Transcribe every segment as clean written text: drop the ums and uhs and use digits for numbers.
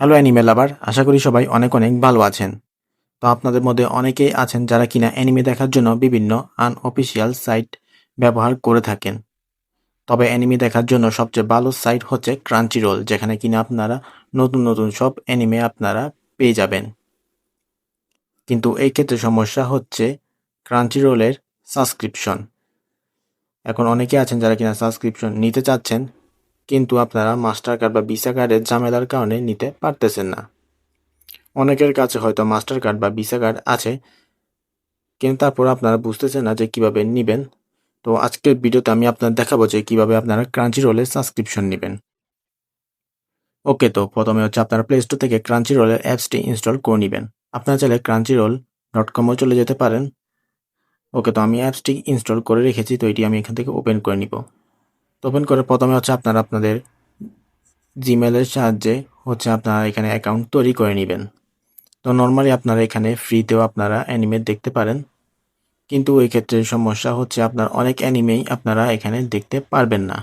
Hello anime লাভার, আশা করি সবাই অনেক অনেক ভালো আছেন। তো আপনাদের মধ্যে অনেকেই আছেন যারা কিনা অ্যানিমে দেখার জন্য বিভিন্ন আনঅফিসিয়াল সাইট ব্যবহার করে থাকেন। তবে অ্যানিমে দেখার জন্য সবচেয়ে ভালো সাইট হচ্ছে ক্রাঞ্চিরোল, যেখানে কিনা আপনারা নতুন নতুন সব অ্যানিমে আপনারা পেয়ে যাবেন। কিন্তু এই ক্ষেত্রে সমস্যা হচ্ছে ক্রাঞ্চিরোলের সাবস্ক্রিপশন। এখন অনেকে আছেন যারা কিনা সাবস্ক্রিপশন নিতে চাচ্ছেন, কিন্তু আপনারা মাস্টার কার্ড বা ভিসা কার্ডের ঝামেলার কারণে নিতে পারতেছেন না। অনেকের কাছে হয়তো মাস্টার কার্ড বা ভিসা কার্ড আছে, কিন্তু তারপর আপনারা বুঝতেছেন না যে কিভাবে নিবেন। তো আজকের ভিডিওতে আমি আপনাদের দেখাবো যে কিভাবে আপনারা ক্রাঞ্চিরোলের সাবস্ক্রিপশন নেবেন। ওকে, তো প্রথমে হচ্ছে আপনারা প্লে স্টোর থেকে ক্রাঞ্চিরোলের অ্যাপসটি ইনস্টল করে নেবেন। আপনারা চাইলে crunchyroll.com-ও চলে যেতে পারেন। ওকে, তো আমি অ্যাপসটি ইনস্টল করে রেখেছি, তো এটি আমি এখান থেকে ওপেন করে নিব। তো ওপেন করে প্রথমে হচ্ছে আপনারা আপনাদের জিমেলের সাহায্যে হচ্ছে আপনারা এখানে অ্যাকাউন্ট তৈরি করে নেবেন। তো নর্মালি আপনারা এখানে ফ্রিতেও আপনারা অ্যানিমে দেখতে পারেন, কিন্তু এই ক্ষেত্রে সমস্যা হচ্ছে আপনার অনেক অ্যানিমেই আপনারা এখানে দেখতে পারবেন না,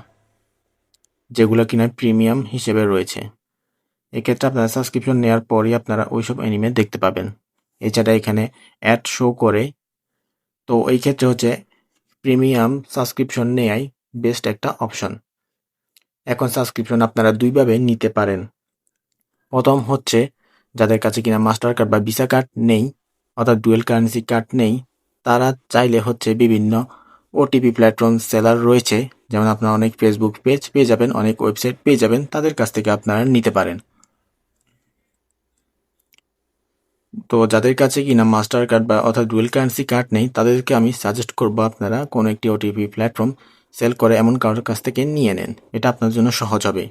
যেগুলো কিনা প্রিমিয়াম হিসেবে রয়েছে। এক্ষেত্রে আপনারা সাবস্ক্রিপশন নেওয়ার পরই আপনারা ওইসব অ্যানিমে দেখতে পাবেন। এছাড়া এখানে অ্যাড শো করে, তো এই ক্ষেত্রে হচ্ছে প্রিমিয়াম সাবস্ক্রিপশন নেয়াই বেস্ট একটা অপশন। এখন সাবস্ক্রিপশন আপনারা দুইভাবে নিতে পারেন। প্রথম হচ্ছে যাদের কাছে কিনা মাস্টার কার্ড বা ভিসা কার্ড নেই, অর্থাৎ ডুয়েল কারেন্সি কার্ড নেই, তারা চাইলে হচ্ছে বিভিন্ন ওটিপি প্ল্যাটফর্ম সেলার রয়েছে, যেমন আপনারা অনেক ফেসবুক পেজ পেয়ে যাবেন, অনেক ওয়েবসাইট পেয়ে যাবেন, তাদের কাছ থেকে আপনারা নিতে পারেন। তো যাদের কাছে কিনা মাস্টার কার্ড বা অর্থাৎ ডুয়েল কারেন্সি কার্ড নেই, তাদেরকে আমি সাজেস্ট করবো আপনারা কোনো একটি ওটিপি প্ল্যাটফর্ম সেল করে এমন কারোর কাছ থেকে নিয়ে নেন, এটা আপনার জন্য সহজ হবে।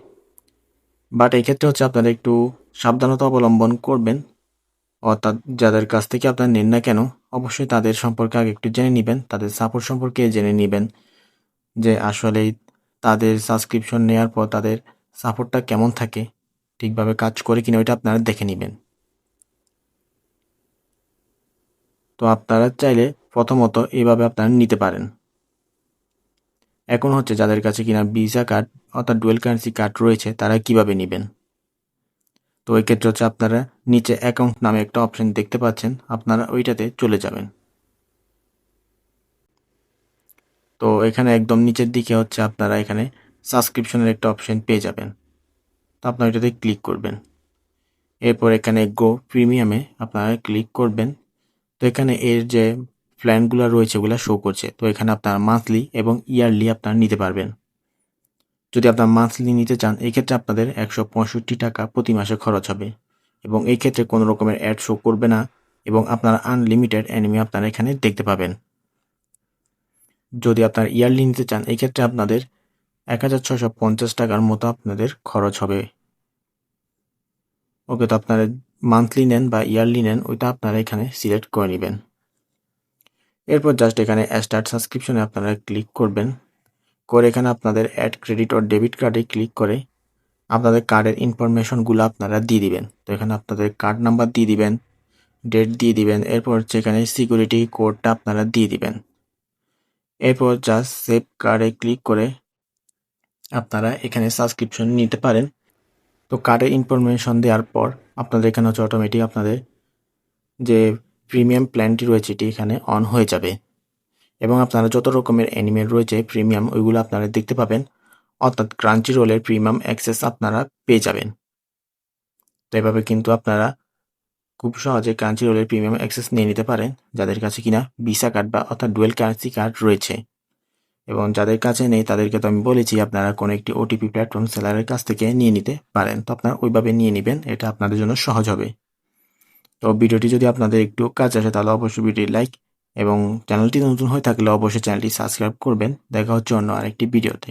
বাট এই ক্ষেত্রে হচ্ছে আপনারা একটু সাবধানতা অবলম্বন করবেন, অর্থাৎ যাদের কাছ থেকে আপনারা নেন না কেন, অবশ্যই তাদের সম্পর্কে আগে একটু জেনে নেবেন, তাদের সাপোর্ট সম্পর্কে জেনে নেবেন, যে আসলেই তাদের সাবস্ক্রিপশন নেওয়ার পর তাদের সাপোর্টটা কেমন থাকে, ঠিকভাবে কাজ করে কিনা ওইটা আপনারা দেখে নেবেন। তো আপনারা চাইলে প্রথমত এইভাবে আপনারা নিতে পারেন। এখন হচ্ছে যাদের কাছে কিনা ভিসা কার্ড অর্থাৎ ডুয়েল কারেন্সি কার্ড রয়েছে, তারা কিভাবে নেবেন। তো এই ক্ষেত্রে হচ্ছে আপনারা নিচে অ্যাকাউন্ট নামে একটা অপশন দেখতে পাচ্ছেন, আপনারা ওইটাতে চলে যাবেন। তো এখানে একদম নিচের দিকে হচ্ছে আপনারা এখানে সাবস্ক্রিপশনের একটা অপশন পেয়ে যাবেন, তো আপনারা এটাতে ক্লিক করবেন। এরপর এখানে গো প্রিমিয়ামে আপনারা ক্লিক করবেন। তো এখানে এর যে প্ল্যানগুলো রয়েছে ওগুলো শো করছে, তো এখানে আপনারা মান্থলি এবং ইয়ারলি আপনারা নিতে পারবেন। যদি আপনারা মান্থলি নিতে চান, এই ক্ষেত্রে আপনাদের 165 টাকা প্রতি মাসে খরচ হবে, এবং এই ক্ষেত্রে কোনো রকমের অ্যাড শো করবে না, এবং আপনারা আনলিমিটেড অ্যানিমে আপনারা এখানে দেখতে পাবেন। যদি আপনার ইয়ারলি নিতে চান, এই ক্ষেত্রে আপনাদের 1650 টাকার মতো আপনাদের খরচ হবে। ওকে, তো আপনারা মান্থলি নেন বা ইয়ারলি নেন, ওইটা আপনারা এখানে সিলেক্ট করে নেবেন। এরপর জাস্ট এখানে স্টার্ট সাবস্ক্রিপশনে আপনারা ক্লিক করবেন, করে এখানে আপনাদের অ্যাড ক্রেডিট ও ডেবিট কার্ডে ক্লিক করে আপনাদের কার্ডের ইনফরমেশনগুলো আপনারা দিয়ে দিবেন। তো এখানে আপনাদের কার্ড নাম্বার দিয়ে দিবেন, ডেট দিয়ে দিবেন, এরপর হচ্ছে এখানে সিকিউরিটি কোডটা আপনারা দিয়ে দিবেন। এরপর জাস্ট সেভ কার্ডে ক্লিক করে আপনারা এখানে সাবস্ক্রিপশন নিতে পারেন। তো কার্ডের ইনফরমেশন দেওয়ার পর আপনাদের এখানে হচ্ছে অটোমেটিক আপনাদের যে প্রিমিয়াম প্ল্যানটি রয়েছে এটি এখানে অন হয়ে যাবে, এবং আপনারা যত রকমের অ্যানিমে রয়েছে প্রিমিয়াম, ওইগুলো আপনারা দেখতে পাবেন, অর্থাৎ ক্রাঞ্চিরোলের প্রিমিয়াম অ্যাক্সেস আপনারা পেয়ে যাবেন। তো এভাবে কিন্তু আপনারা খুব সহজে ক্রাঞ্চিরোলের প্রিমিয়াম অ্যাক্সেস নিয়ে নিতে পারেন, যাদের কাছে কিনা ভিসা কার্ড বা অর্থাৎ ডুয়েল কারেন্সি কার্ড রয়েছে। এবং যাদের কাছে নেই তাদেরকে তো আমি বলেছি আপনারা কোনো একটি ওটিপি প্ল্যাটফর্ম সেলারের কাছ থেকে নিয়ে নিতে পারেন। তো আপনারা ওইভাবে নিয়ে নেবেন, এটা আপনাদের জন্য সহজ হবে। তো ভিডিওটি যদি আপনাদের একটু কাজে আসে তাহলে অবশ্যই ভিডিওটি লাইক, এবং চ্যানেলটি নতুন হয়ে থাকলে অবশ্যই চ্যানেলটি সাবস্ক্রাইব করবেন। দেখা হচ্ছে অন্য আরেকটি ভিডিওতে।